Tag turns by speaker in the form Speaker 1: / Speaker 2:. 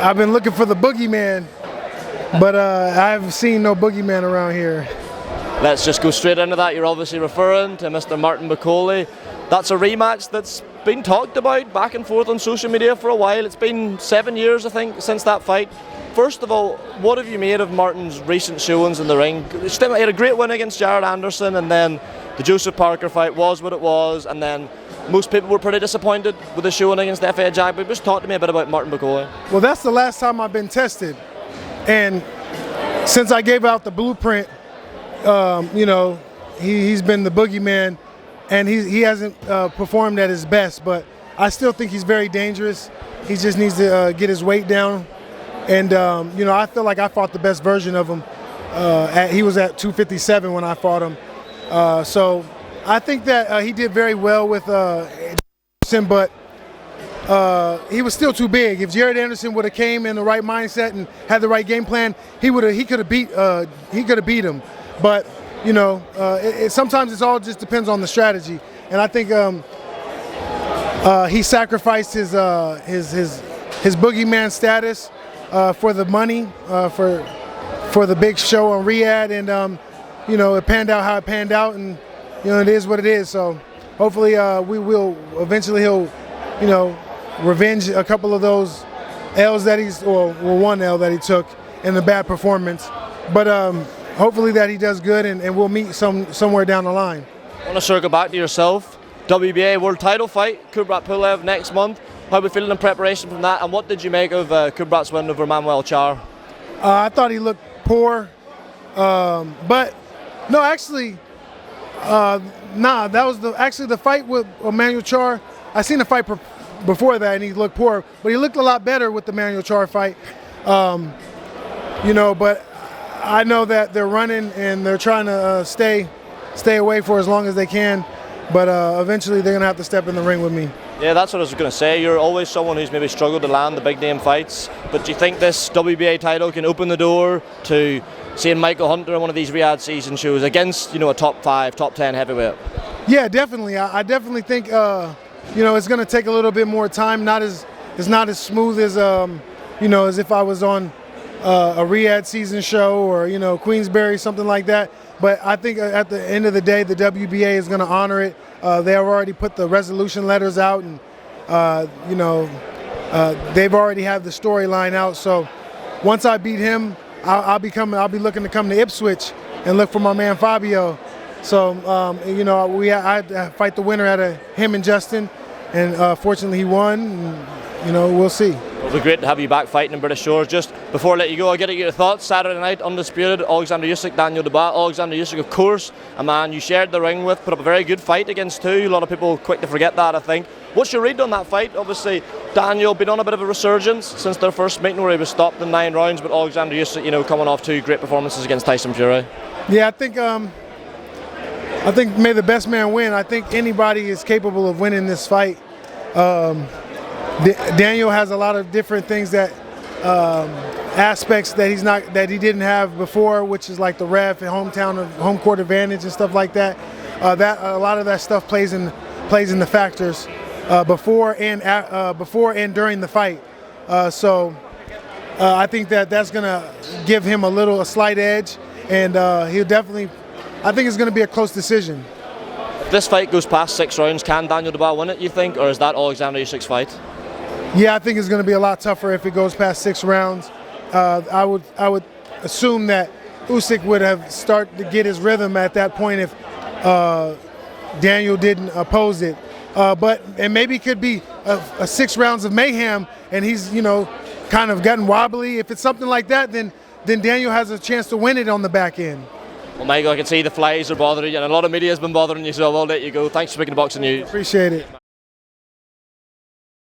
Speaker 1: I've been looking for the boogeyman, but I've seen no boogeyman around here.
Speaker 2: Let's just go straight into that. You're obviously referring to Mr. Martin McCauley. That's a rematch that's been talked about back and forth on social media for a while. It's been 7 years, I think, since that fight. First of all, what have you made of Martin's recent showings in the ring? He had a great win against Jared Anderson, and then the Joseph Parker fight was what it was, and then most people were pretty disappointed with the showing against F.A. Jack. But just talk to me a bit about Martin McCauley.
Speaker 1: Well, that's the last time I've been tested, and since I gave out the blueprint, he's been the boogeyman, and he hasn't performed at his best. But I still think he's very dangerous. He just needs to get his weight down, and I feel like I fought the best version of him. He was at 257 when I fought him, so I think that he did very well with Anderson, but he was still too big. If Jared Anderson would have came in the right mindset and had the right game plan, he could have beat him. But sometimes it all just depends on the strategy, and I think he sacrificed his boogeyman status for the money, for the big show on Riyadh, and it panned out how it panned out, and it is what it is. So hopefully he'll revenge a couple of those L's that or one L that he took in the bad performance. But hopefully that he does good, and we'll meet somewhere down the line.
Speaker 2: I want to circle back to yourself. WBA world title fight, Kubrat Pulev next month. How are we feeling in preparation from that, and what did you make of Kubrat's win over Manuel Char?
Speaker 1: I thought he looked poor, but no, actually, that was the fight with Manuel Char. I seen the fight before that, and he looked poor, but he looked a lot better with the Manuel Char fight. But I know that they're running and they're trying to stay away for as long as they can, but eventually they're going to have to step in the ring with me.
Speaker 2: Yeah, that's what I was going to say. You're always someone who's maybe struggled to land the big name fights, but do you think this WBA title can open the door to seeing Michael Hunter in one of these Riyadh season shows against a top 5, top 10 heavyweight?
Speaker 1: Yeah, definitely. I definitely think it's going to take a little bit more time. It's not as smooth as as if I was on a Riyadh season show or Queensberry, something like that. But I think at the end of the day, the WBA is going to honor it. They have already put the resolution letters out, and they've already have the storyline out. So once I beat him, I'll be looking to come to Ipswich and look for my man Fabio. So I had to fight the winner out of him and Justin, and fortunately he won. And, we'll see.
Speaker 2: It'll be great to have you back fighting in British shores. Just before I let you go, I'll get your thoughts. Saturday night, undisputed, Oleksandr Usyk, Daniel Dubois. Oleksandr Usyk, of course, a man you shared the ring with, put up a very good fight against too. A lot of people quick to forget that, I think. What's your read on that fight? Obviously, Daniel been on a bit of a resurgence since their first meeting where he was stopped in 9 rounds, but Oleksandr Usyk, coming off 2 great performances against Tyson Fury.
Speaker 1: Yeah, I think may the best man win. I think anybody is capable of winning this fight. Daniel has a lot of different things that aspects that he didn't have before, which is like the ref and home court advantage and stuff like that. That a lot of that stuff plays in the factors before and during the fight. So I think that's gonna give him a slight edge, and he'll definitely. I think it's going to be a close decision.
Speaker 2: If this fight goes past 6 rounds, can Daniel Dubois win it, you think, or is that Oleksandr Usyk's fight?
Speaker 1: Yeah, I think it's going to be a lot tougher if it goes past 6 rounds. I would assume that Usyk would have started to get his rhythm at that point if Daniel didn't oppose it. But maybe it could be a 6 rounds of mayhem, and he's kind of gotten wobbly. If it's something like that, then Daniel has a chance to win it on the back end.
Speaker 2: Well, Michael, I can see the flies are bothering you, and a lot of media has been bothering you, so I will let you go. Thanks for speaking to Boxing News.
Speaker 1: Appreciate it.